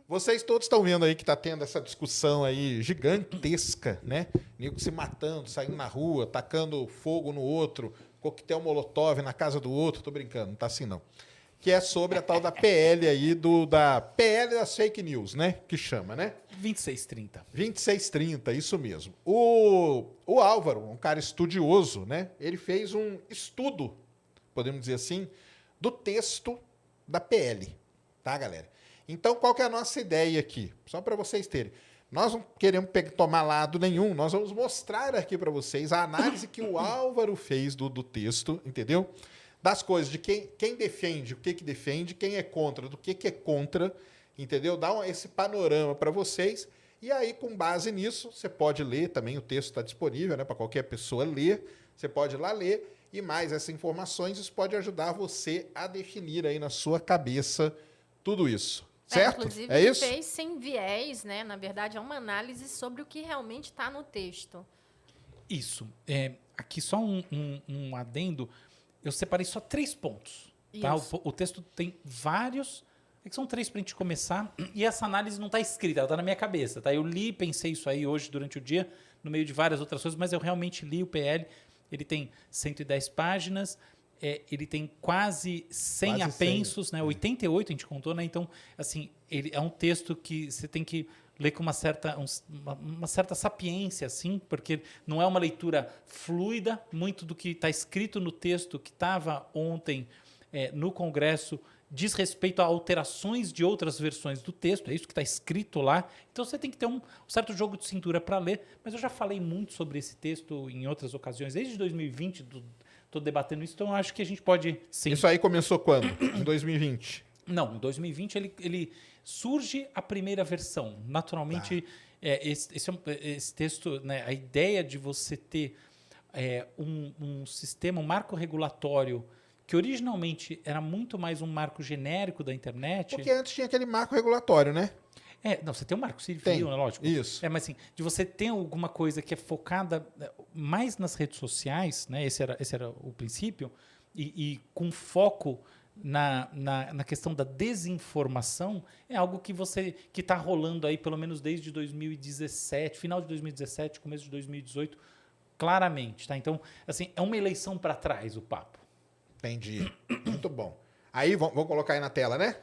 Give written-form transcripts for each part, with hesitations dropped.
Vocês todos estão vendo aí que está tendo essa discussão aí gigantesca, né? Nego se matando, saindo na rua, tacando fogo no outro, coquetel molotov na casa do outro. Tô brincando, não tá assim não. Que é sobre a tal da PL aí, da PL das fake news, né? Que chama, né? 2630. 2630, isso mesmo. O Álvaro, um cara estudioso, né? Ele fez um estudo, podemos dizer assim, do texto da PL, tá, galera? Então, qual que é a nossa ideia aqui? Só para vocês terem. Nós não queremos tomar lado nenhum, nós vamos mostrar aqui para vocês a análise que o Álvaro fez do texto, entendeu? Das coisas, de quem defende, o que defende, quem é contra, do que é contra, entendeu? Dá esse panorama para vocês. E aí, com base nisso, você pode ler também, o texto está disponível, né, para qualquer pessoa ler. Você pode ir lá ler. E mais essas informações, isso pode ajudar você a definir aí na sua cabeça tudo isso. Certo? Inclusive, é ele isso? fez sem viés, né? Na verdade, é uma análise sobre o que realmente está no texto. Isso. Aqui só um adendo. Eu separei só 3 pontos. Tá? O texto tem vários. É que são 3 para a gente começar. E essa análise não está escrita, ela está na minha cabeça. Tá? Eu li, pensei isso aí hoje durante o dia, no meio de várias outras coisas, mas eu realmente li o PL. Ele tem 110 páginas. Ele tem quase 100 apensos, 100. Né? 88 a gente contou, né? Então, assim, ele é um texto que você tem que ler com uma certa sapiência, assim, porque não é uma leitura fluida. Muito do que está escrito no texto que estava ontem no Congresso diz respeito a alterações de outras versões do texto, é isso que está escrito lá. Então você tem que ter um certo jogo de cintura para ler, mas eu já falei muito sobre esse texto em outras ocasiões, desde 2020, estou debatendo isso, então eu acho que a gente pode... Sim. Isso aí começou quando? Em 2020? Não, em 2020 ele surge a primeira versão. Naturalmente, esse texto, né, a ideia de você ter um sistema, um marco regulatório que originalmente era muito mais um marco genérico da internet. Porque antes tinha aquele marco regulatório, né? Não, você tem um marco civil, né, lógico. Isso. Mas assim, de você ter alguma coisa que é focada mais nas redes sociais, né? Esse era o princípio, e com foco na questão da desinformação, é algo que está rolando aí pelo menos desde 2017, final de 2017, começo de 2018, claramente. Tá? Então, assim, é uma eleição para trás o papo. Entendi. Muito bom. Aí, vamos colocar aí na tela, né?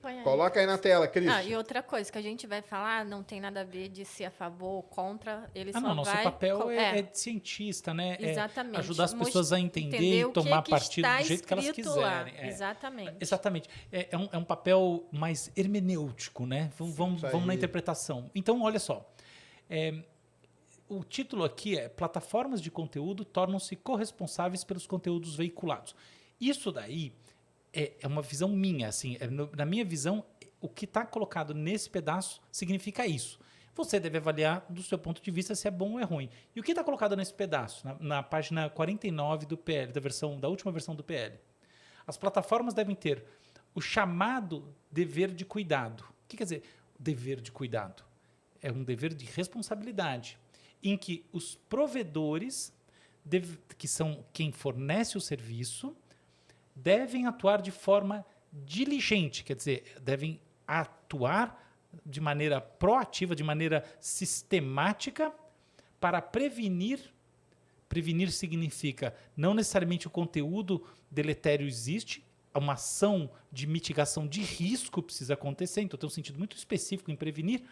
Põe aí. Coloca aí na tela, Cris. E outra coisa que a gente vai falar não tem nada a ver de ser a favor ou contra. Ele só nosso vai... papel é de cientista, né? Exatamente. Ajudar as pessoas a entender e tomar partido do jeito que elas quiserem. Exatamente. Exatamente. É um papel mais hermenêutico, né? Vamos na interpretação. Então, olha só. O título aqui é Plataformas de conteúdo tornam-se corresponsáveis pelos conteúdos veiculados. Isso daí é uma visão minha. Assim, na minha visão, o que está colocado nesse pedaço significa isso. Você deve avaliar do seu ponto de vista se é bom ou é ruim. E o que está colocado nesse pedaço? Na página 49 do PL, da última versão do PL. As plataformas devem ter o chamado dever de cuidado. O que quer dizer dever de cuidado? É um dever de responsabilidade, em que os provedores, que são quem fornece o serviço, devem atuar de forma diligente, quer dizer, devem atuar de maneira proativa, de maneira sistemática, para prevenir. Prevenir significa não necessariamente o conteúdo deletério existe, uma ação de mitigação de risco precisa acontecer, então tem um sentido muito específico em prevenir,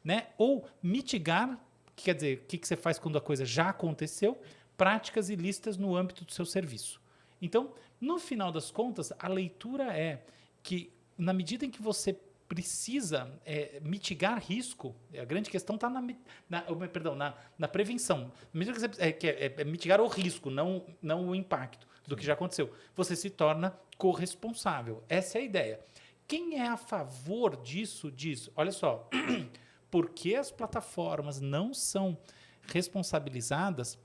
né? Ou mitigar, que quer dizer, o que você faz quando a coisa já aconteceu, práticas ilícitas no âmbito do seu serviço. Então, no final das contas, a leitura é que, na medida em que você precisa mitigar risco, a grande questão está na prevenção. Na medida que você mitigar o risco, não o impacto do que já aconteceu. Você se torna corresponsável. Essa é a ideia. Quem é a favor disso diz, olha só, porque as plataformas não são responsabilizadas,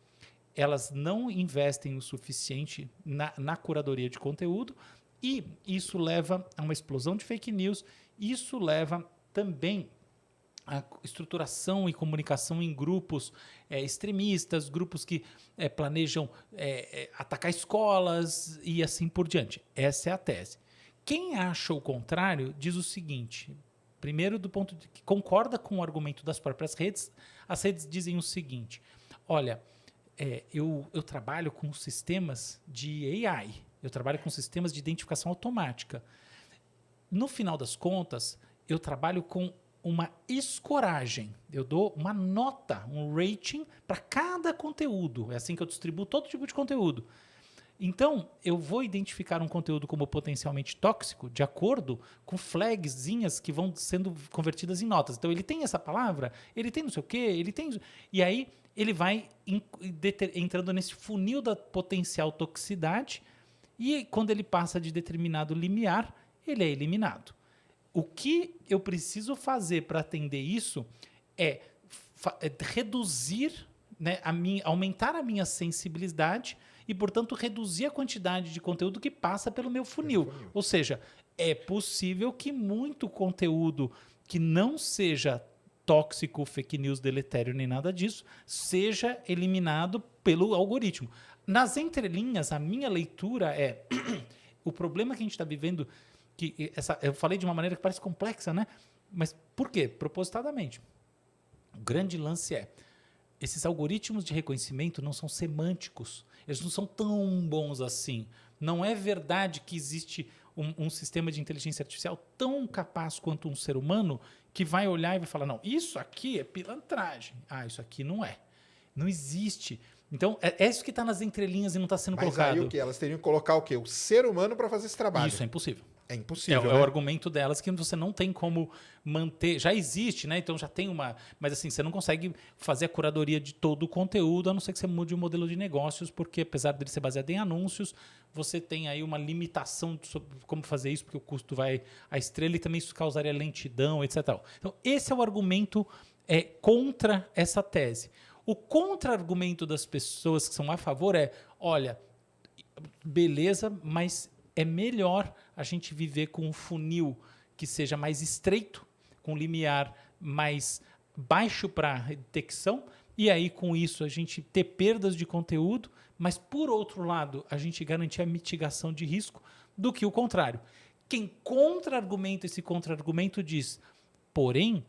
elas não investem o suficiente na curadoria de conteúdo, e isso leva a uma explosão de fake news. Isso leva também a estruturação e comunicação em grupos extremistas, grupos que planejam atacar escolas e assim por diante. Essa é a tese. Quem acha o contrário diz o seguinte: Primeiro, do ponto de que concorda com o argumento das próprias redes, as redes dizem o seguinte: olha, eu trabalho com sistemas de AI, eu trabalho com sistemas de identificação automática. No final das contas, eu trabalho com uma escoragem. Eu dou uma nota, um rating para cada conteúdo. É assim que eu distribuo todo tipo de conteúdo. Então, eu vou identificar um conteúdo como potencialmente tóxico de acordo com flagzinhas que vão sendo convertidas em notas. Então, ele tem essa palavra, ele tem não sei o quê, ele tem... E aí, ele vai entrando nesse funil da potencial toxicidade e quando ele passa de determinado limiar, ele é eliminado. O que eu preciso fazer para atender isso é reduzir, né, aumentar a minha sensibilidade e, portanto, reduzir a quantidade de conteúdo que passa pelo meu funil. Ou seja, é possível que muito conteúdo que não seja tóxico, fake news, deletério, nem nada disso, seja eliminado pelo algoritmo. Nas entrelinhas, a minha leitura é o problema que a gente está vivendo, eu falei de uma maneira que parece complexa, né? Mas por quê? Propositadamente. O grande lance é, esses algoritmos de reconhecimento não são semânticos, eles não são tão bons assim. Não é verdade que existe um sistema de inteligência artificial tão capaz quanto um ser humano que vai olhar e vai falar, não, isso aqui é pilantragem. Ah, isso aqui não é. Não existe. Então, é isso que está nas entrelinhas e não está sendo colocado. Mas aí o quê? Elas teriam que colocar o quê? O ser humano para fazer esse trabalho. Isso é impossível. É impossível, É o argumento delas que você não tem como manter. Já existe, né? Então já tem uma. Mas assim, você não consegue fazer a curadoria de todo o conteúdo, a não ser que você mude o modelo de negócios, porque apesar dele ser baseado em anúncios, você tem aí uma limitação sobre como fazer isso, porque o custo vai à estrela e também isso causaria lentidão, etc. Então, esse é o argumento contra essa tese. O contra-argumento das pessoas que são a favor é: olha, beleza, mas é melhor a gente viver com um funil que seja mais estreito, com limiar mais baixo para detecção, e aí com isso a gente ter perdas de conteúdo, mas por outro lado a gente garantir a mitigação de risco, do que o contrário. Quem contra-argumenta esse contra-argumento diz, porém,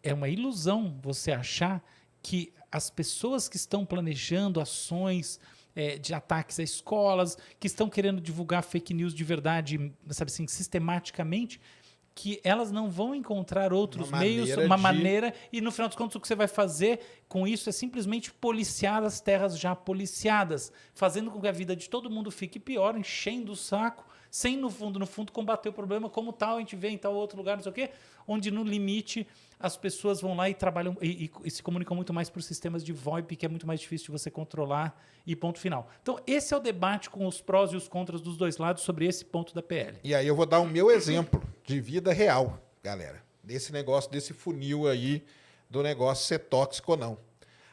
é uma ilusão você achar que as pessoas que estão planejando ações de ataques a escolas, que estão querendo divulgar fake news de verdade, sabe assim, sistematicamente, que elas não vão encontrar outros meios, maneira, e no final dos contos o que você vai fazer com isso é simplesmente policiar as terras já policiadas, fazendo com que a vida de todo mundo fique pior, enchendo o saco, sem no fundo combater o problema como tal, a gente vê em tal outro lugar, não sei o quê, onde no limite as pessoas vão lá e trabalham e se comunicam muito mais por sistemas de VoIP, que é muito mais difícil de você controlar, e ponto final. Então, esse é o debate com os prós e os contras dos dois lados sobre esse ponto da PL. E aí eu vou dar o meu exemplo de vida real, galera, desse negócio, desse funil aí, do negócio ser tóxico ou não.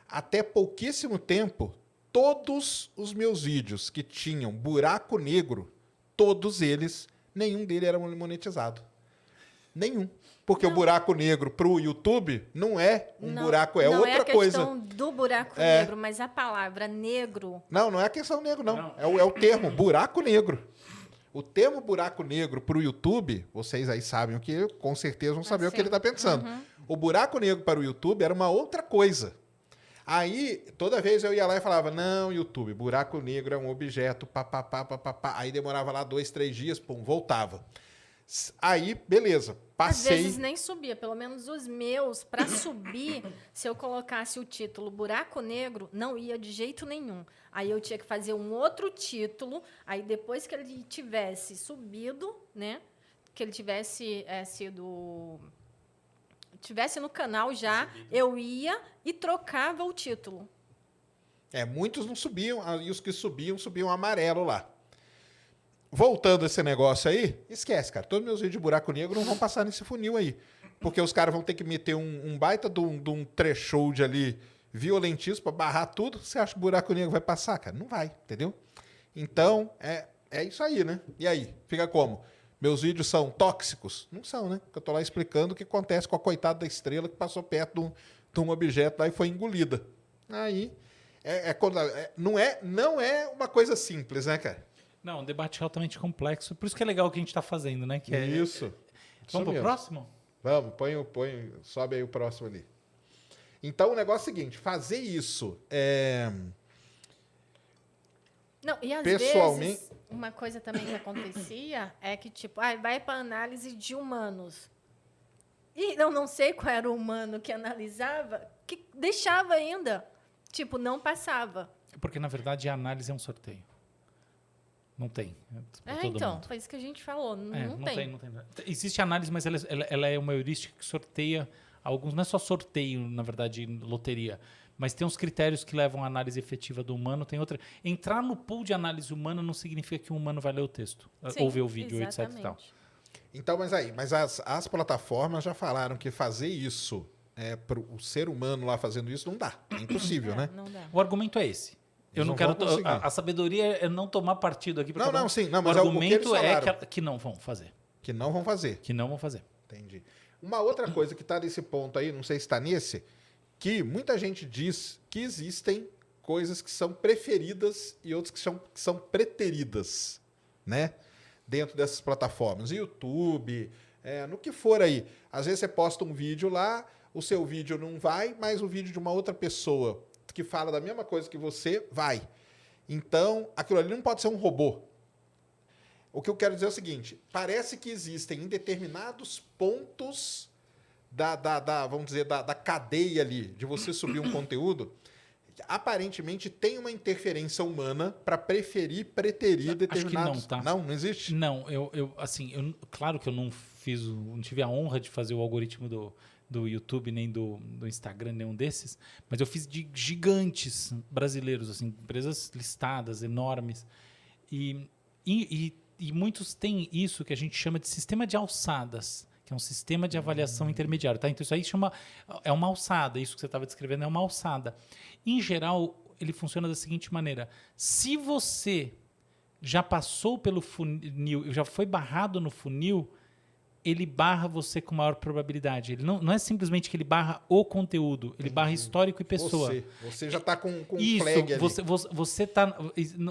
Até pouquíssimo tempo, todos os meus vídeos que tinham buraco negro, todos eles, nenhum deles era monetizado. Nenhum. Porque o buraco negro para o YouTube não é buraco, é outra coisa. Não é a questão do buraco negro, mas a palavra negro... Não é a questão negro, não. É o termo buraco negro. O termo buraco negro para o YouTube, vocês aí sabem o que, com certeza vão saber o que ele está pensando. Uhum. O buraco negro para o YouTube era uma outra coisa. Aí, toda vez eu ia lá e falava, não, YouTube, buraco negro é um objeto, papapá. Aí demorava lá 2, 3 dias, pum, voltava. Aí, beleza, passei... Às vezes nem subia, pelo menos os meus, para subir, se eu colocasse o título buraco negro, não ia de jeito nenhum. Aí eu tinha que fazer um outro título, aí depois que ele tivesse subido, né, que ele tivesse tivesse no canal já, eu ia e trocava o título. Muitos não subiam, e os que subiam amarelo lá. Voltando a esse negócio aí, esquece, cara. Todos meus vídeos de buraco negro não vão passar nesse funil aí. Porque os caras vão ter que meter um baita de um threshold ali violentíssimo para barrar tudo. Você acha que o buraco negro vai passar, cara? Não vai, entendeu? Então, é isso aí, né? E aí? Fica como? Meus vídeos são tóxicos? Não são, né? Porque eu tô lá explicando o que acontece com a coitada da estrela que passou perto de um objeto lá e foi engolida. Aí, não é uma coisa simples, né, cara? Não, um debate altamente complexo. Por isso que é legal o que a gente está fazendo, né? Que Isso. Vamos para o próximo? Vamos, sobe aí o próximo ali. Então, o negócio é o seguinte, fazer isso Não, e às pessoalmente... vezes, uma coisa também que acontecia é que, tipo, vai para análise de humanos. E eu não sei qual era o humano que analisava, que deixava ainda. Tipo, não passava. Porque, na verdade, a análise é um sorteio. Não tem. Então, foi isso que a gente falou. Não tem. Não tem. Existe análise, mas ela é uma heurística que sorteia alguns. Não é só sorteio, na verdade, loteria. Mas tem uns critérios que levam à análise efetiva do humano. Tem outra. Entrar no pool de análise humana não significa que o humano vai ler o texto, ou ver o vídeo, exatamente. etc. E tal. Então, mas as plataformas já falaram que fazer isso, para o ser humano lá fazendo isso, não dá. É impossível, né? Não dá. O argumento é esse. Eu não quero. A sabedoria é não tomar partido aqui. Sim. Não, mas o argumento que não vão fazer. Que não vão fazer. Que não vão fazer. Entendi. Uma outra coisa que está nesse ponto aí, não sei se está nesse, que muita gente diz que existem coisas que são preferidas e outras que são preteridas, né? Dentro dessas plataformas. YouTube, no que for aí. Às vezes você posta um vídeo lá, o seu vídeo não vai, mas o vídeo de uma outra pessoa que fala da mesma coisa que você, vai. Então, aquilo ali não pode ser um robô. O que eu quero dizer é o seguinte, parece que existem em determinados pontos vamos dizer, da cadeia ali, de você subir um conteúdo, aparentemente tem uma interferência humana para preferir, preterir determinados... Acho que não, tá? Não existe? Não, claro que eu não tive a honra de fazer o algoritmo do YouTube, nem do Instagram, nenhum desses, mas eu fiz de gigantes brasileiros, assim, empresas listadas, enormes. E muitos têm isso que a gente chama de sistema de alçadas, que é um sistema de avaliação intermediário. Tá? Então, isso aí é uma alçada. Isso que você estava descrevendo é uma alçada. Em geral, ele funciona da seguinte maneira. Se você já passou pelo funil, já foi barrado no funil, ele barra você com maior probabilidade. Ele não é simplesmente que ele barra o conteúdo, ele barra histórico e pessoa. Você já está com isso, um flag ali.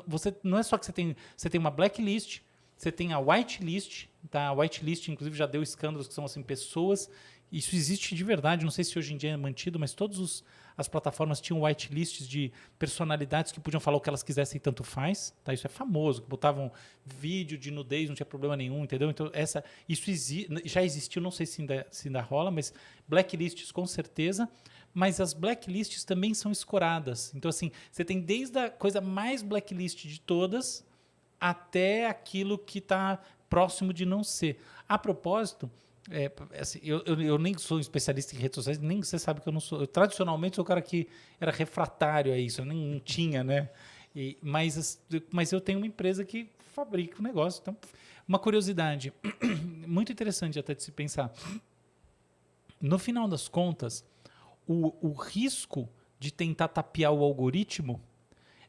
Você não é só que você tem uma blacklist, você tem a whitelist, tá? A whitelist, inclusive, já deu escândalos que são assim, pessoas. Isso existe de verdade, não sei se hoje em dia é mantido, mas todas as plataformas tinham whitelists de personalidades que podiam falar o que elas quisessem e tanto faz. Tá? Isso é famoso, que botavam vídeo de nudez, não tinha problema nenhum, entendeu? Então, isso já existiu, não sei se ainda rola, mas blacklists com certeza. Mas as blacklists também são escoradas. Então, assim, você tem desde a coisa mais blacklist de todas até aquilo que está próximo de não ser. A propósito, assim, eu nem sou especialista em redes sociais, nem você sabe que eu não sou. Eu, tradicionalmente, sou o cara que era refratário a isso, eu nem não tinha, né? Mas eu tenho uma empresa que fabrica o negócio. Então, uma curiosidade muito interessante até de se pensar. No final das contas, o risco de tentar tapear o algoritmo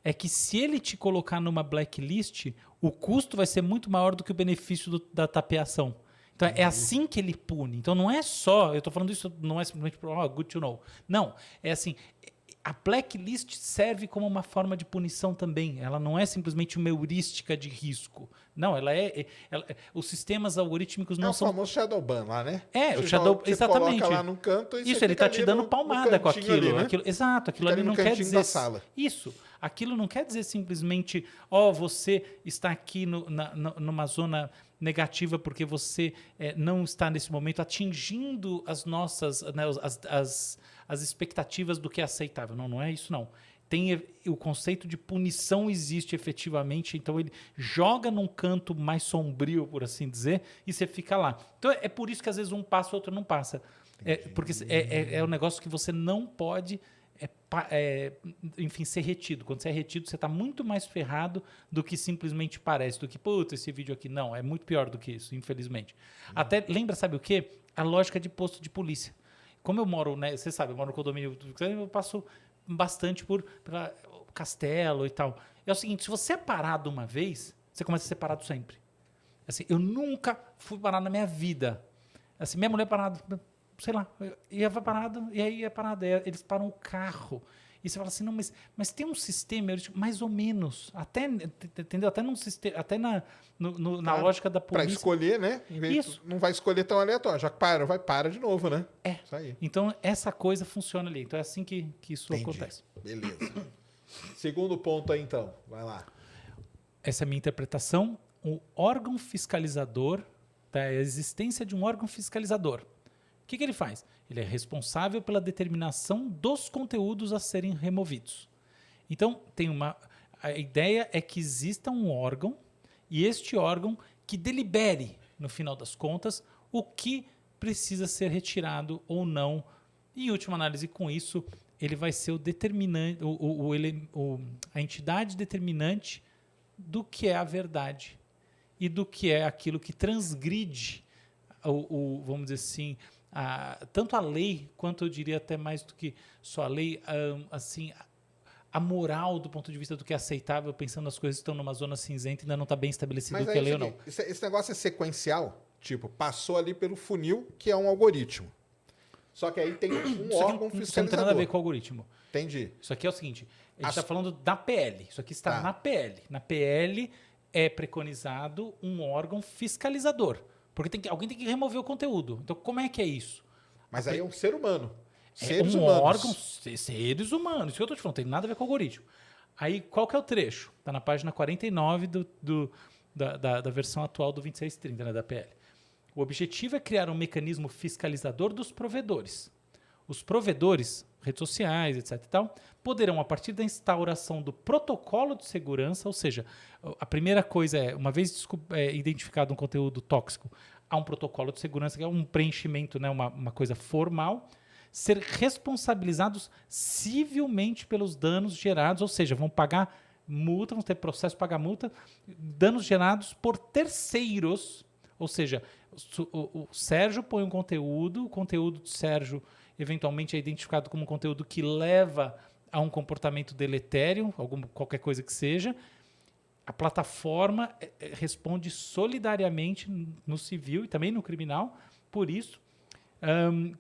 é que se ele te colocar numa blacklist, o custo vai ser muito maior do que o benefício da tapeação. Então, é assim que ele pune. Então, não é só... Eu estou falando isso, não é simplesmente good to know. Não, é assim... A blacklist serve como uma forma de punição também. Ela não é simplesmente uma heurística de risco. Não, os sistemas algorítmicos não são... É o famoso shadow ban lá, né? O shadow... Exatamente. Coloca lá no canto e isso, ele está te dando palmada com aquilo. Ali, né? Exato, aquilo ali não quer dizer... Da sala. Isso. Aquilo não quer dizer simplesmente, você está aqui numa zona negativa porque você não está nesse momento atingindo as nossas, né, as expectativas do que é aceitável. Não é isso não. O conceito de punição existe efetivamente, então ele joga num canto mais sombrio, por assim dizer, e você fica lá. Então é por isso que às vezes um passa, o outro não passa. Porque é um negócio que você não pode... enfim, ser retido. Quando você é retido, você está muito mais ferrado do que simplesmente parece, do que, esse vídeo aqui. Não, é muito pior do que isso, infelizmente. Até, lembra, sabe o quê? A lógica de posto de polícia. Como eu moro, né, você sabe, eu moro no condomínio, eu passo bastante por Castelo e tal. É o seguinte, se você é parado uma vez, você começa a ser parado sempre. Assim, eu nunca fui parado na minha vida. Assim, minha mulher parada... sei lá, ia parado, e aí ia parado. Eles param o carro. E você fala assim, não, mas tem um sistema heurístico, mais ou menos. Até, entendeu? Até num sistema, até na lógica da polícia. Para escolher, né? Isso. Não vai escolher tão aleatório. Já para de novo, né? Isso aí. Então, essa coisa funciona ali. Então, é assim que isso acontece. Beleza. Segundo ponto aí, então. Vai lá. Essa é a minha interpretação. O órgão fiscalizador, a existência de um órgão fiscalizador. O que ele faz? Ele é responsável pela determinação dos conteúdos a serem removidos. Então, a ideia é que exista um órgão e este órgão que delibere, no final das contas, o que precisa ser retirado ou não. E, em última análise, com isso, ele vai ser o determinante, a entidade determinante do que é a verdade e do que é aquilo que transgride, vamos dizer assim, tanto a lei, quanto eu diria até mais do que só a lei, assim, a moral do ponto de vista do que é aceitável, pensando as coisas que estão numa zona cinzenta e ainda não está bem estabelecido o que é lei ou não. Esse negócio é sequencial? Tipo, passou ali pelo funil, que é um algoritmo. Só que aí tem um órgão fiscalizador. Isso não tem nada a ver com o algoritmo. Entendi. Isso aqui é o seguinte, a gente está falando da PL. Isso aqui está na PL. Na PL é preconizado um órgão fiscalizador. Porque alguém tem que remover o conteúdo. Então, como é que é isso? Mas aí é um ser humano. Seres humanos. Órgão, seres humanos. Isso que eu estou te falando, não tem nada a ver com o algoritmo. Aí, qual que é o trecho? Está na página 49 da versão atual do 2630, né, da PL. O objetivo é criar um mecanismo fiscalizador dos provedores. Os provedores, redes sociais, etc. e tal, poderão, a partir da instauração do protocolo de segurança, ou seja, a primeira coisa é, uma vez identificado um conteúdo tóxico, há um protocolo de segurança, que é um preenchimento, né, uma coisa formal, ser responsabilizados civilmente pelos danos gerados, ou seja, vão pagar multa, vão ter processo para pagar multa, danos gerados por terceiros, ou seja, o Sérgio põe um conteúdo, o conteúdo do Sérgio eventualmente é identificado como um conteúdo que leva a um comportamento deletério, qualquer coisa que seja, a plataforma responde solidariamente no civil e também no criminal por isso.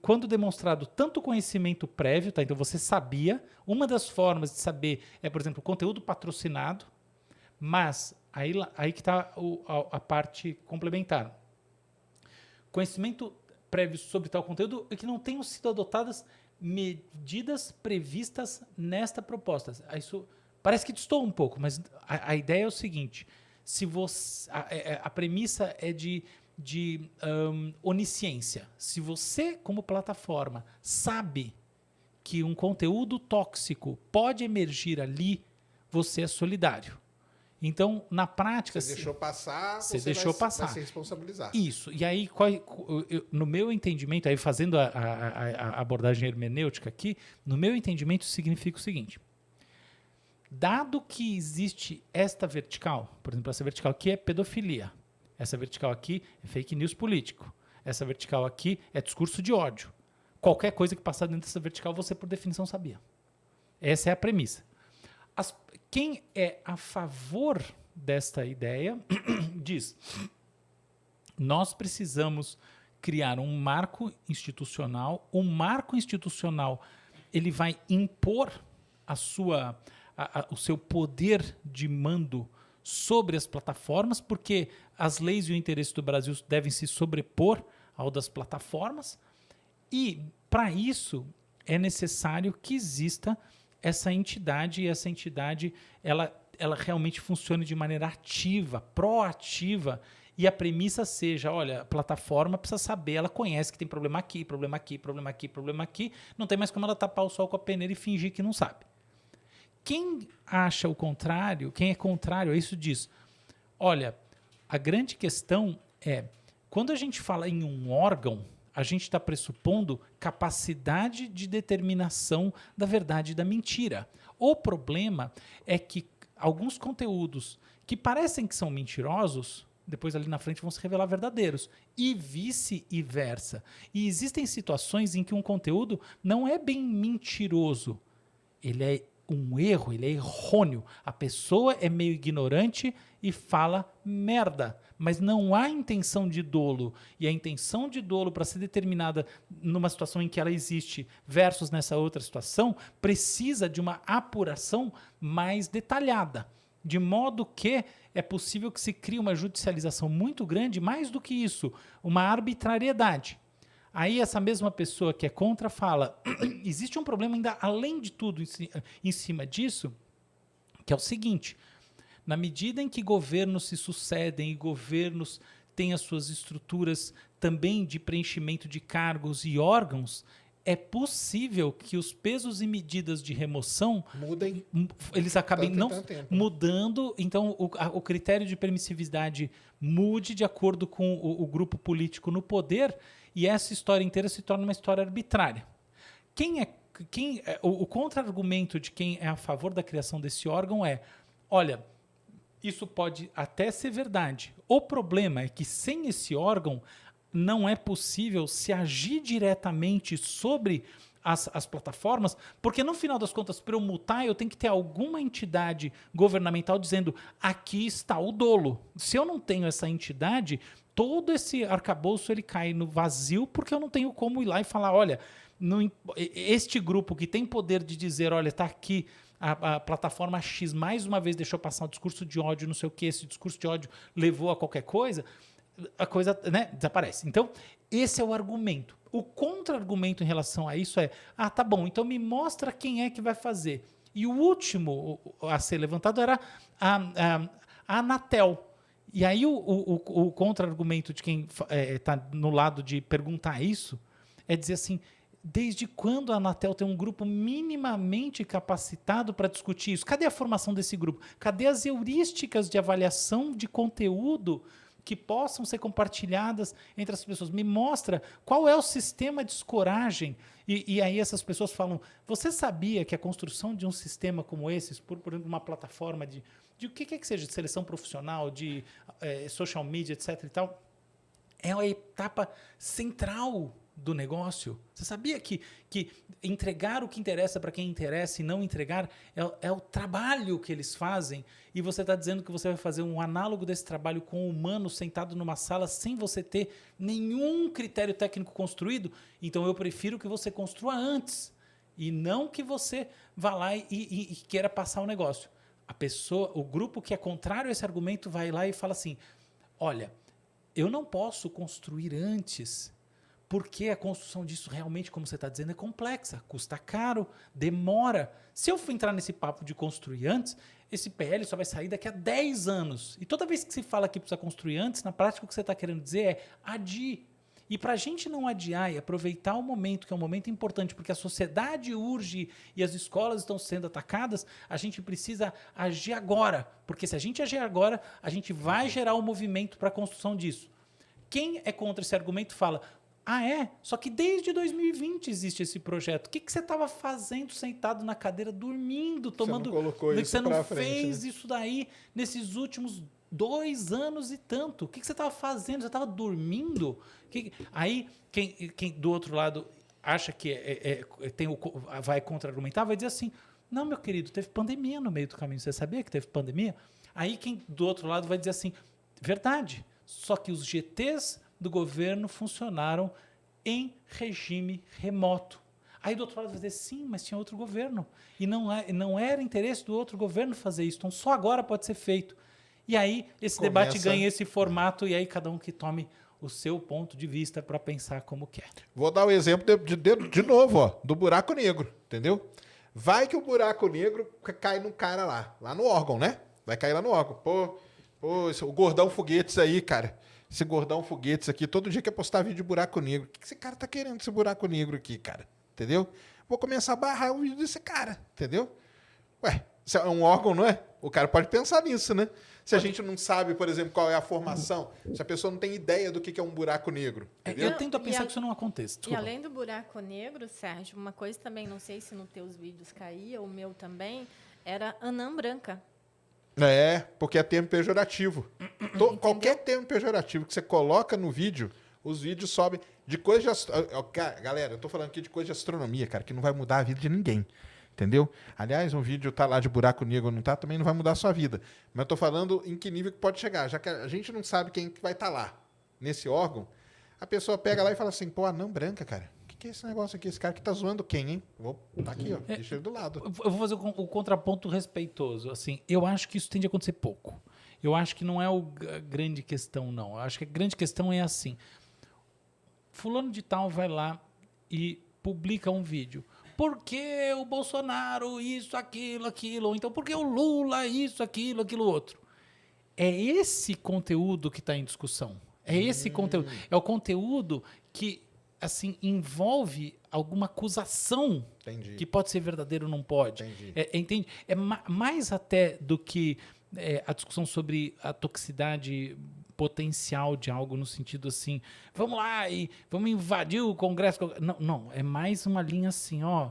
Quando demonstrado tanto conhecimento prévio, tá? Então você sabia, uma das formas de saber é, por exemplo, conteúdo patrocinado, mas aí que está a parte complementar. Conhecimento prévio sobre tal conteúdo e que não tenham sido adotadas medidas previstas nesta proposta. Isso parece que destoa um pouco, mas a ideia é o seguinte: se você, a premissa é de onisciência. Se você, como plataforma, sabe que um conteúdo tóxico pode emergir ali, você é solidário. Então, na prática... Você deixou passar, você vai se responsabilizar. Isso. E aí, no meu entendimento, aí fazendo a abordagem hermenêutica aqui, no meu entendimento significa o seguinte: dado que existe esta vertical, por exemplo, essa vertical aqui é pedofilia, essa vertical aqui é fake news político, essa vertical aqui é discurso de ódio. Qualquer coisa que passar dentro dessa vertical, você, por definição, sabia. Essa é a premissa. Quem é a favor desta ideia diz: nós precisamos criar um marco institucional. O marco institucional ele vai impor o seu poder de mando sobre as plataformas, porque as leis e o interesse do Brasil devem se sobrepor ao das plataformas. E, para isso, é necessário que exista essa entidade, e essa entidade ela realmente funcione de maneira ativa, proativa, e a premissa seja, olha, a plataforma precisa saber, ela conhece que tem problema aqui, problema aqui, problema aqui, problema aqui, não tem mais como ela tapar o sol com a peneira e fingir que não sabe. Quem acha o contrário, quem é contrário a isso diz, olha, a grande questão é, quando a gente fala em um órgão, a gente está pressupondo capacidade de determinação da verdade e da mentira. O problema é que alguns conteúdos que parecem que são mentirosos, depois ali na frente vão se revelar verdadeiros. E vice-versa. E existem situações em que um conteúdo não é bem mentiroso. Ele é um erro, ele é errôneo. A pessoa é meio ignorante e fala merda. mas não há intenção de dolo, e a intenção de dolo para ser determinada numa situação em que ela existe versus nessa outra situação, precisa de uma apuração mais detalhada, de modo que é possível que se crie uma judicialização muito grande, mais do que isso, uma arbitrariedade. Aí essa mesma pessoa que é contra fala, existe um problema ainda além de tudo em cima disso, que é o seguinte: na medida em que governos se sucedem e governos têm as suas estruturas também de preenchimento de cargos e órgãos, é possível que os pesos e medidas de remoção mudem, eles acabem não mudando, então o critério de permissividade mude de acordo com o grupo político no poder, e essa história inteira se torna uma história arbitrária. O contra-argumento de quem é a favor da criação desse órgão é: olha, isso pode até ser verdade. O problema é que sem esse órgão não é possível se agir diretamente sobre as plataformas, porque no final das contas, para eu multar, eu tenho que ter alguma entidade governamental dizendo: aqui está o dolo. Se eu não tenho essa entidade, todo esse arcabouço ele cai no vazio, porque eu não tenho como ir lá e falar: olha, este grupo que tem poder de dizer: olha, está aqui a plataforma X mais uma vez deixou passar um discurso de ódio, não sei o que, esse discurso de ódio levou a qualquer coisa, a coisa, né, desaparece. Então, esse é o argumento. O contra-argumento em relação a isso é: tá bom, então me mostra quem é que vai fazer. E o último a ser levantado era a Anatel. E aí o contra-argumento de quem está no lado de perguntar isso é dizer assim: desde quando a Anatel tem um grupo minimamente capacitado para discutir isso? Cadê a formação desse grupo? Cadê as heurísticas de avaliação de conteúdo que possam ser compartilhadas entre as pessoas? Me mostra qual é o sistema de escoragem. E aí essas pessoas falam: você sabia que a construção de um sistema como esse, por exemplo, uma plataforma de o que quer que seja, de seleção profissional, de social media, etc. e tal, é a etapa central do negócio? Você sabia que entregar o que interessa para quem interessa e não entregar é o trabalho que eles fazem? E você está dizendo que você vai fazer um análogo desse trabalho com o humano sentado numa sala sem você ter nenhum critério técnico construído? Então eu prefiro que você construa antes e não que você vá lá e queira passar o negócio. A pessoa, o grupo que é contrário a esse argumento vai lá e fala assim: olha, eu não posso construir antes, porque a construção disso realmente, como você está dizendo, é complexa, custa caro, demora. Se eu for entrar nesse papo de construir antes, esse PL só vai sair daqui a 10 anos. E toda vez que se fala que precisa construir antes, na prática o que você está querendo dizer é adie. E para a gente não adiar e aproveitar o momento, que é um momento importante, porque a sociedade urge e as escolas estão sendo atacadas, a gente precisa agir agora. Porque se a gente agir agora, a gente vai gerar um movimento para a construção disso. Quem é contra esse argumento fala: só que desde 2020 existe esse projeto. O que você estava fazendo sentado na cadeira, dormindo, tomando... Você não colocou isso pra frente, Você não fez isso daí nesses últimos 2 anos e tanto. O que você estava fazendo? Você estava dormindo? Aí, quem do outro lado acha que vai contra-argumentar, vai dizer assim: não, meu querido, teve pandemia no meio do caminho. Você sabia que teve pandemia? Aí quem do outro lado vai dizer assim: verdade, só que os GTs do governo funcionaram em regime remoto. Aí do outro lado vai dizer: sim, mas tinha outro governo. E não era interesse do outro governo fazer isso. Então só agora pode ser feito. E aí esse debate ganha esse formato, e aí cada um que tome o seu ponto de vista para pensar como quer. Vou dar o exemplo de novo, do buraco negro, entendeu? Vai que o buraco negro cai no cara lá no órgão, né? Vai cair lá no órgão. O Gordão Foguetes aí, cara. Esse Gordão Foguetes aqui, todo dia quer postar vídeo de buraco negro. O que esse cara tá querendo, esse buraco negro aqui, cara? Entendeu? Vou começar a barrar o vídeo desse cara, entendeu? Ué, isso é um órgão, não é? O cara pode pensar nisso, né? Se a gente não sabe, por exemplo, qual é a formação, se a pessoa não tem ideia do que é um buraco negro. Entendeu? Eu tento pensar que isso não aconteça. E além do buraco negro, Sérgio, uma coisa também, não sei se nos teus vídeos caía, o meu também, era anã branca. Porque é termo pejorativo. Qualquer termo pejorativo que você coloca no vídeo, os vídeos sobem de coisa de... Galera, eu tô falando aqui de coisa de astronomia, cara, que não vai mudar a vida de ninguém. Entendeu? Aliás, um vídeo tá lá de buraco negro ou não tá, também não vai mudar a sua vida. Mas eu tô falando em que nível que pode chegar. Já que a gente não sabe quem que vai estar lá nesse órgão, a pessoa pega lá e fala assim, pô, anã branca, cara. O que é esse negócio aqui? Esse cara que tá zoando quem, hein? Vou tá aqui, ó. Deixa ele do lado. Eu vou fazer o contraponto respeitoso. Assim, eu acho que isso tende a acontecer pouco. Eu acho que não é a grande questão, não. Eu acho que a grande questão é assim. Fulano de tal vai lá e publica um vídeo. Por que o Bolsonaro isso, aquilo, aquilo? Ou então, por que o Lula isso, aquilo outro? É esse conteúdo que está em discussão. É esse conteúdo. É o conteúdo que assim envolve alguma acusação. Entendi. Que pode ser verdadeiro ou não pode. Entendi. Entende? É mais até do que a discussão sobre a toxicidade potencial de algo no sentido assim, vamos lá e vamos invadir o Congresso. Não, é mais uma linha assim, ó,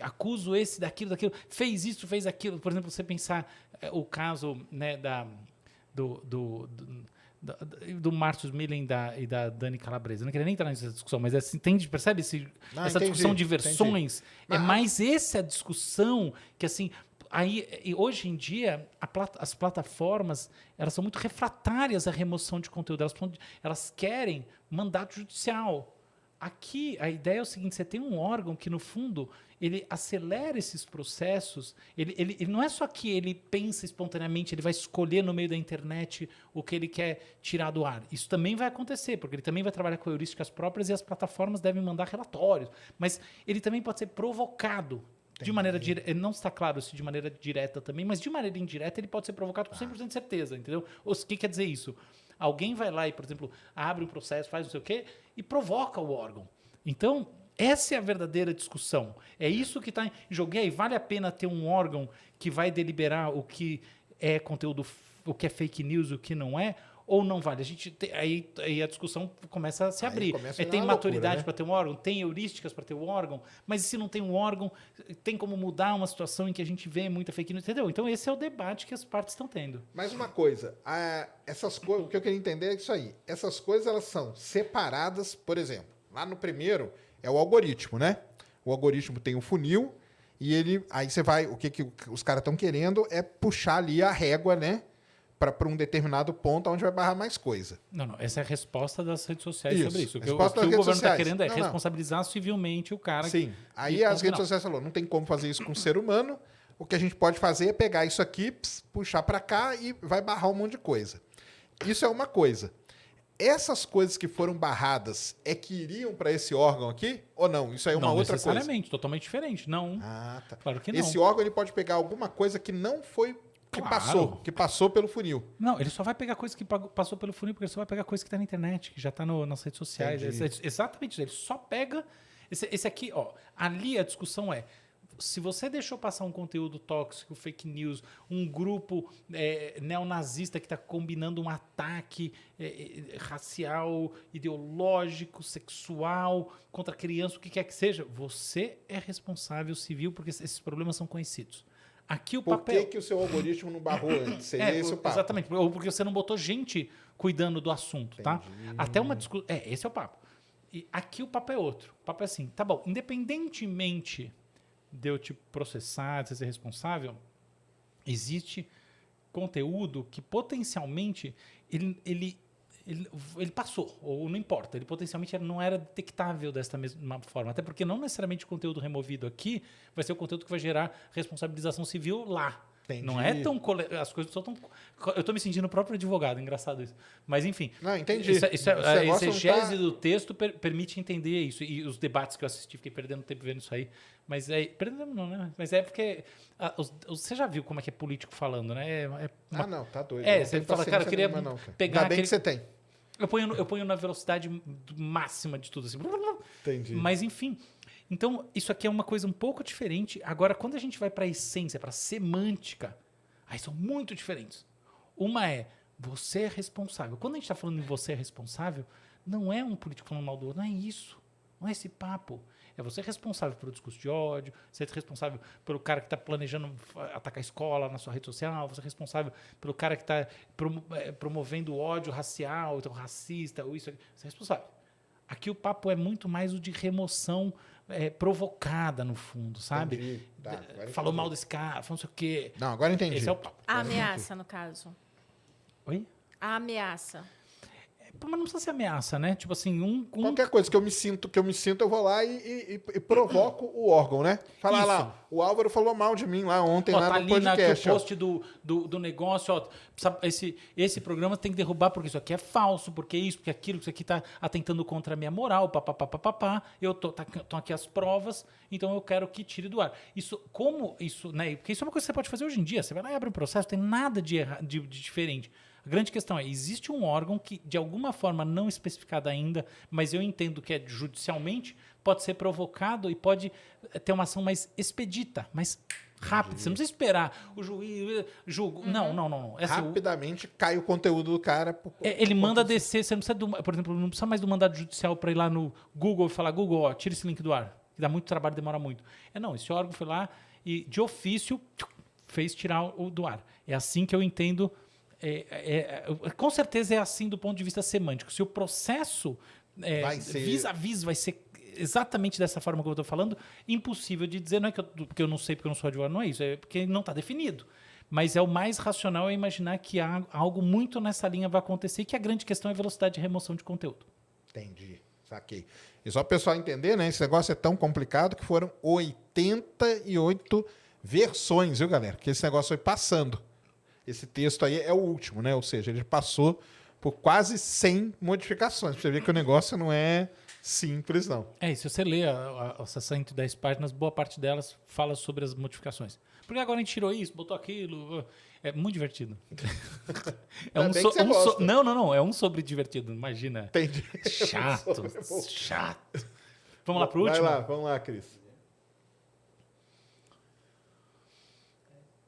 acuso esse daquilo, fez isso, fez aquilo. Por exemplo, você pensar o caso, né, do Márcio Millen e da Dani Calabresa. Eu não queria nem entrar nessa discussão, mas assim, percebe essa discussão de versões? É mais essa discussão que assim. Aí, hoje em dia, as plataformas elas são muito refratárias à remoção de conteúdo. Elas querem mandato judicial. Aqui, a ideia é o seguinte, você tem um órgão que, no fundo, ele acelera esses processos. Ele não é só que ele pensa espontaneamente, ele vai escolher no meio da internet o que ele quer tirar do ar. Isso também vai acontecer, porque ele também vai trabalhar com heurísticas próprias e as plataformas devem mandar relatórios. Mas ele também pode ser provocado. De maneira direta, não está claro se de maneira direta também, mas de maneira indireta ele pode ser provocado com 100% de certeza, entendeu? O que quer dizer isso? Alguém vai lá e, por exemplo, abre um processo, faz não sei o quê e provoca o órgão. Então, essa é a verdadeira discussão. É isso que está em jogo. E aí, vale a pena ter um órgão que vai deliberar o que é conteúdo, o que é fake news, o que não é? Ou não vale? Aí a discussão começa a se abrir. Tem maturidade, né, para ter um órgão? Tem heurísticas para ter um órgão? Mas e se não tem um órgão, tem como mudar uma situação em que a gente vê muita fake news? Entendeu? Então esse é o debate que as partes estão tendo. Mais uma coisa, essas coisas, o que eu queria entender é isso aí. Essas coisas elas são separadas, por exemplo, lá no primeiro é o algoritmo, né? O algoritmo tem um funil e aí você vai, o que os caras estão querendo é puxar ali a régua, né? Para um determinado ponto onde vai barrar mais coisa. Não. Essa é a resposta das redes sociais sobre isso. O que o governo está querendo é responsabilizar civilmente o cara. Sim. Aí as redes sociais falaram, não tem como fazer isso com o ser humano. O que a gente pode fazer é pegar isso aqui, puxar para cá e vai barrar um monte de coisa. Isso é uma coisa. Essas coisas que foram barradas que iriam para esse órgão aqui ou não? Isso aí é uma outra coisa? Não necessariamente, totalmente diferente. Não. Ah, tá. Claro que não. Esse órgão ele pode pegar alguma coisa que não foi... Que passou pelo funil. Não, ele só vai pegar coisa que passou pelo funil, porque ele só vai pegar coisa que está na internet, que já está nas redes sociais. Exatamente isso. Ele só pega... Esse aqui, ó, ali a discussão é, se você deixou passar um conteúdo tóxico, fake news, um grupo neonazista que está combinando um ataque racial, ideológico, sexual, contra criança, o que quer que seja, você é responsável civil, porque esses problemas são conhecidos. Aqui o papel... Por que o seu algoritmo não barrou antes? Seria esse o papo. Exatamente, ou porque você não botou gente cuidando do assunto, tá? Até uma discussão... esse é o papo. E aqui o papo é outro. O papo é assim, tá bom, independentemente de eu te processar, de você ser responsável, existe conteúdo que potencialmente ele passou, ou não importa, ele potencialmente não era detectável desta mesma forma. Até porque não necessariamente o conteúdo removido aqui vai ser o conteúdo que vai gerar responsabilização civil lá. Entendi. Não é tão... As coisas não são tão... Eu estou me sentindo o próprio advogado, engraçado isso. Mas, enfim. Não, entendi. A exegese do texto permite entender isso. E os debates que eu assisti, fiquei perdendo tempo vendo isso aí. Mas perdendo não, né? Mas é porque... você já viu como é que é político falando, né? Não, tá doido. Você fala, cara, eu queria pegar... Ainda bem que você tem. Eu ponho na velocidade máxima de tudo, assim. Entendi. Mas, enfim... Então, isso aqui é uma coisa um pouco diferente. Agora, quando a gente vai para a essência, para a semântica, aí são muito diferentes. Uma é, você é responsável. Quando a gente está falando em você é responsável, não é um político falando mal do outro, não é isso. Não é esse papo. É você responsável pelo discurso de ódio, você é responsável pelo cara que está planejando atacar a escola na sua rede social, você é responsável pelo cara que está promovendo ódio racial, então racista, ou isso. Você é responsável. Aqui o papo é muito mais o de remoção provocada no fundo, sabe? Entendi. Tá, agora Falou entendi. mal desse cara, falou não sei o quê. Não, agora entendi. Esse é o papo. A ameaça, no caso. Oi? A ameaça. Mas não precisa ser ameaça, né? Tipo assim, Qualquer coisa que eu me sinto, eu vou lá e provoco o órgão, né? Falar Isso. lá, o Álvaro falou mal de mim lá ontem, Ó, lá tá no ali podcast. no Ó. post do negócio, ó, esse programa tem que derrubar porque isso aqui é falso, porque isso, porque aquilo, isso aqui tá atentando contra a minha moral, papapá, estão aqui as provas, então eu quero que tire do ar. Isso, né? Porque isso é uma coisa que você pode fazer hoje em dia, você vai lá e abre um processo, tem nada de diferente. A grande questão é, existe um órgão que, de alguma forma não especificada ainda, mas eu entendo que judicialmente, pode ser provocado e pode ter uma ação mais expedita, mais rápida. Você não precisa esperar o juiz julgo. Não. É assim, Rapidamente cai o conteúdo do cara. ele manda descer, você não precisa, por exemplo, não precisa mais do mandado judicial para ir lá no Google e falar, Google, ó, tira esse link do ar, que dá muito trabalho, demora muito. Não, esse órgão foi lá e, de ofício, fez tirar o do ar. É assim que eu entendo. Com certeza é assim do ponto de vista semântico. Se o processo vis-a-vis vai ser exatamente dessa forma que eu estou falando, impossível de dizer, não é porque eu não sei, porque eu não sou advogado, não é isso, é porque não está definido. Mas é o mais racional imaginar que algo muito nessa linha vai acontecer e que a grande questão é a velocidade de remoção de conteúdo. Entendi, saquei. E só para o pessoal entender, né? Esse negócio é tão complicado que foram 88 versões, viu, galera? Que esse negócio foi passando. Esse texto aí é o último, né? Ou seja, ele passou por quase 100 modificações. Você vê que o negócio não é simples, não. E se você lê essas 110 páginas, boa parte delas fala sobre as modificações. Porque agora a gente tirou isso, botou aquilo. É muito divertido. Não. É um sobre divertido, imagina. Entendi. Chato. Vamos lá pro último? Vai lá, vamos lá, Cris.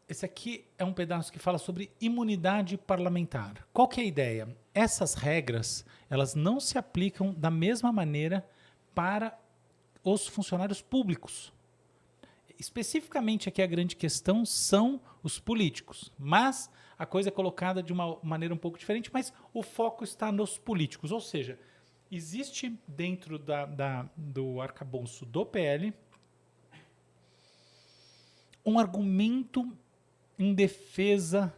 Esse aqui é um pedaço que fala sobre imunidade parlamentar. Qual que é a ideia? Essas regras, elas não se aplicam da mesma maneira para os funcionários públicos. Especificamente aqui a grande questão são os políticos, mas a coisa é colocada de uma maneira um pouco diferente, mas o foco está nos políticos, ou seja, existe dentro do arcabouço do PL um argumento em defesa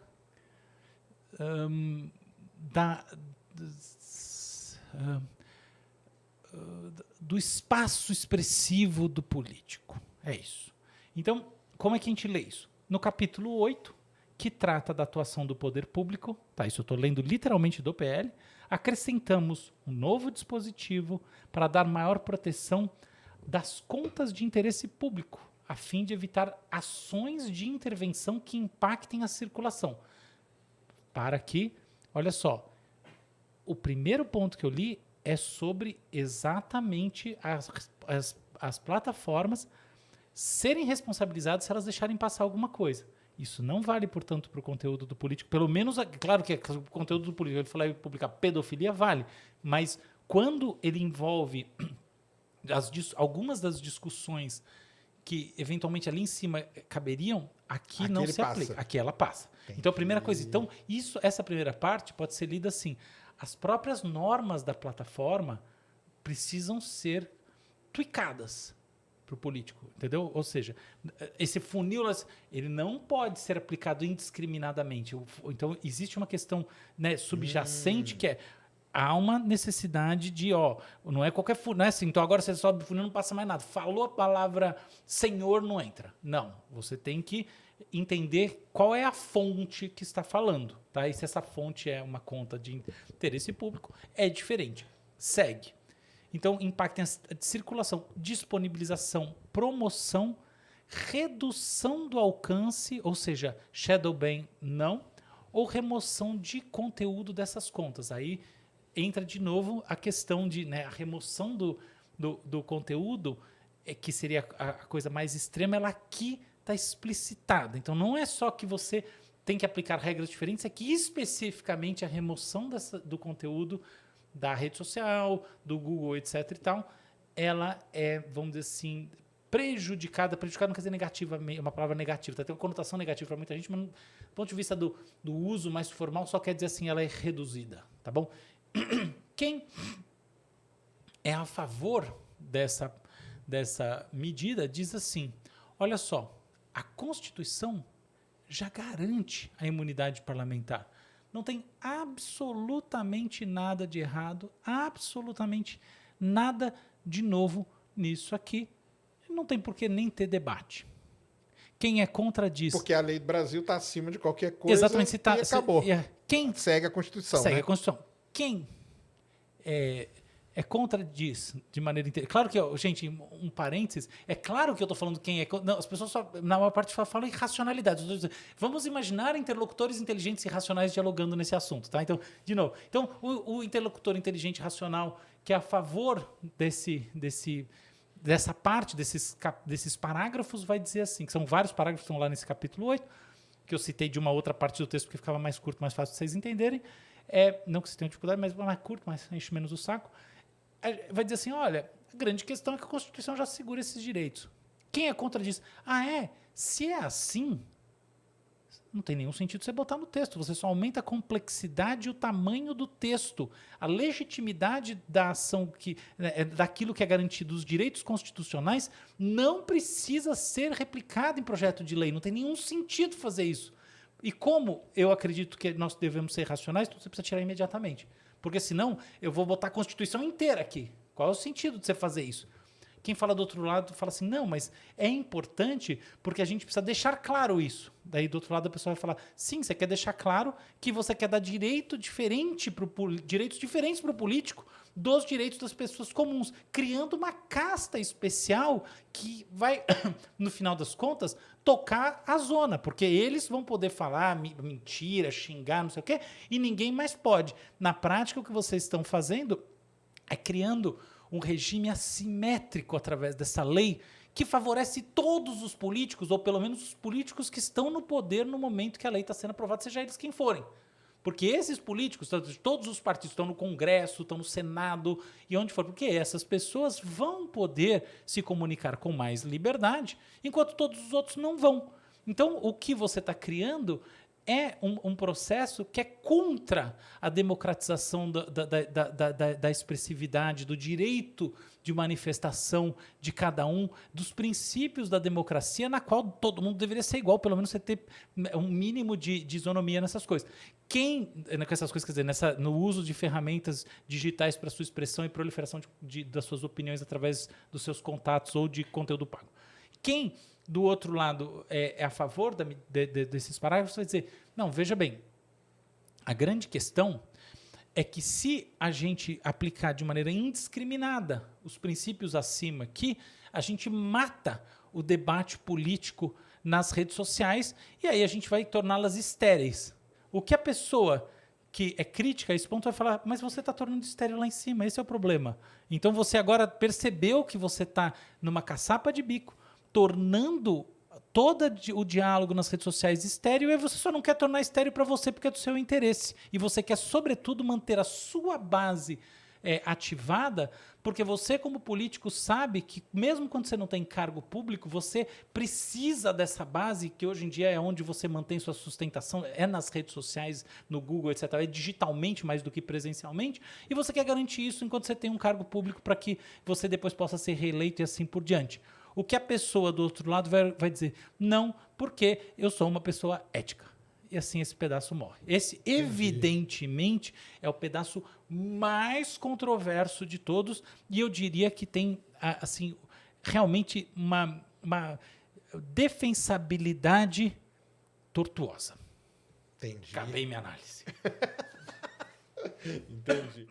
do espaço expressivo do político. É isso. Então, como é que a gente lê isso? No capítulo 8, que trata da atuação do poder público, tá, isso eu estou lendo literalmente do PL, acrescentamos um novo dispositivo para dar maior proteção das contas de interesse público, a fim de evitar ações de intervenção que impactem a circulação. Para que, olha só, o primeiro ponto que eu li é sobre exatamente as plataformas serem responsabilizadas se elas deixarem passar alguma coisa. Isso não vale, portanto, para o conteúdo do político. Pelo menos, claro que o conteúdo do político, ele falar publicar pedofilia, vale. Mas quando ele envolve algumas das discussões que eventualmente ali em cima caberiam, aqui não se aplica. Aqui ela passa. Entendi. Então, a primeira coisa. Então, essa primeira parte pode ser lida assim. As próprias normas da plataforma precisam ser tweakadas para o político, entendeu? Ou seja, esse funil, ele não pode ser aplicado indiscriminadamente. Então, existe uma questão, né, subjacente que há uma necessidade de, não é qualquer funil, não é assim, então agora você sobe o funil e não passa mais nada. Falou a palavra senhor, não entra. Não, você tem que entender qual é a fonte que está falando, tá? E se essa fonte é uma conta de interesse público, é diferente. Segue. Então, impacta a circulação, disponibilização, promoção, redução do alcance, ou seja, shadow ban não, ou remoção de conteúdo dessas contas. Aí entra de novo a questão de, né, a remoção do conteúdo, que seria a coisa mais extrema, ela aqui está explicitada. Então, não é só que você tem que aplicar regras diferentes, é que especificamente a remoção do conteúdo da rede social, do Google, etc. e tal, ela é, vamos dizer assim, prejudicada não quer dizer negativa, é uma palavra negativa, tem uma conotação negativa para muita gente, mas do ponto de vista do uso mais formal, só quer dizer assim, ela é reduzida, tá bom? Quem é a favor dessa medida diz assim, olha só, a Constituição já garante a imunidade parlamentar. Não tem absolutamente nada de errado, absolutamente nada de novo nisso aqui. Não tem por que nem ter debate. Quem é contra diz... Porque a lei do Brasil está acima de qualquer coisa. Exatamente. E acabou. Quem segue a Constituição, segue né? a Constituição. Quem é contra diz de maneira inteira. Claro que, gente, um parênteses, é claro que eu estou falando quem é contra. Não, as pessoas só, na maior parte, falam em racionalidade. Vamos imaginar interlocutores inteligentes e racionais dialogando nesse assunto, tá? Então, de novo. Então, o interlocutor inteligente e racional que é a favor dessa parte, desses parágrafos, vai dizer assim, que são vários parágrafos que estão lá nesse capítulo 8, que eu citei de uma outra parte do texto porque ficava mais curto, mais fácil de vocês entenderem. Não que vocês tenham dificuldade, mas mais curto, mas enche menos o saco. Vai dizer assim, olha, a grande questão é que a Constituição já segura esses direitos. Quem é contra diz, se é assim, não tem nenhum sentido você botar no texto. Você só aumenta a complexidade e o tamanho do texto. A legitimidade da ação, daquilo que é garantido, os direitos constitucionais, não precisa ser replicado em projeto de lei. Não tem nenhum sentido fazer isso. E como eu acredito que nós devemos ser racionais, então você precisa tirar imediatamente. Porque senão eu vou botar a Constituição inteira aqui. Qual é o sentido de você fazer isso? Quem fala do outro lado fala assim, não, mas é importante porque a gente precisa deixar claro isso. Daí do outro lado a pessoa vai falar, sim, você quer deixar claro que você quer dar direitos diferentes para o político dos direitos das pessoas comuns, criando uma casta especial que vai, no final das contas, tocar a zona, porque eles vão poder falar mentira, xingar, não sei o quê, e ninguém mais pode. Na prática, o que vocês estão fazendo é criando um regime assimétrico através dessa lei que favorece todos os políticos, ou pelo menos os políticos que estão no poder no momento que a lei está sendo aprovada, seja eles quem forem. Porque esses políticos, todos os partidos estão no Congresso, estão no Senado e onde for, porque essas pessoas vão poder se comunicar com mais liberdade, enquanto todos os outros não vão. Então, o que você está criando é um processo que é contra a democratização da expressividade, do direito de manifestação de cada um, dos princípios da democracia, na qual todo mundo deveria ser igual, pelo menos você ter um mínimo de isonomia nessas coisas. Com essas coisas, quer dizer, no uso de ferramentas digitais para sua expressão e proliferação das suas opiniões através dos seus contatos ou de conteúdo pago. Quem do outro lado é a favor desses parágrafos, vai dizer, não, veja bem, a grande questão é que se a gente aplicar de maneira indiscriminada os princípios acima aqui, a gente mata o debate político nas redes sociais e aí a gente vai torná-las estéreis. O que a pessoa que é crítica a esse ponto vai falar, mas você está tornando estéril lá em cima, esse é o problema. Então você agora percebeu que você está numa caçapa de bico, tornando todo o diálogo nas redes sociais estéril, e você só não quer tornar estéril para você porque é do seu interesse. E você quer, sobretudo, manter a sua base ativada, porque você, como político, sabe que, mesmo quando você não tem cargo público, você precisa dessa base, que hoje em dia é onde você mantém sua sustentação, é nas redes sociais, no Google, etc., é digitalmente mais do que presencialmente, e você quer garantir isso enquanto você tem um cargo público para que você depois possa ser reeleito e assim por diante. O que a pessoa do outro lado vai dizer, não, porque eu sou uma pessoa ética. E assim esse pedaço morre. Esse, evidentemente, é o pedaço mais controverso de todos, e eu diria que tem, assim, realmente uma defensabilidade tortuosa. Entendi. Acabei minha análise. Entendi.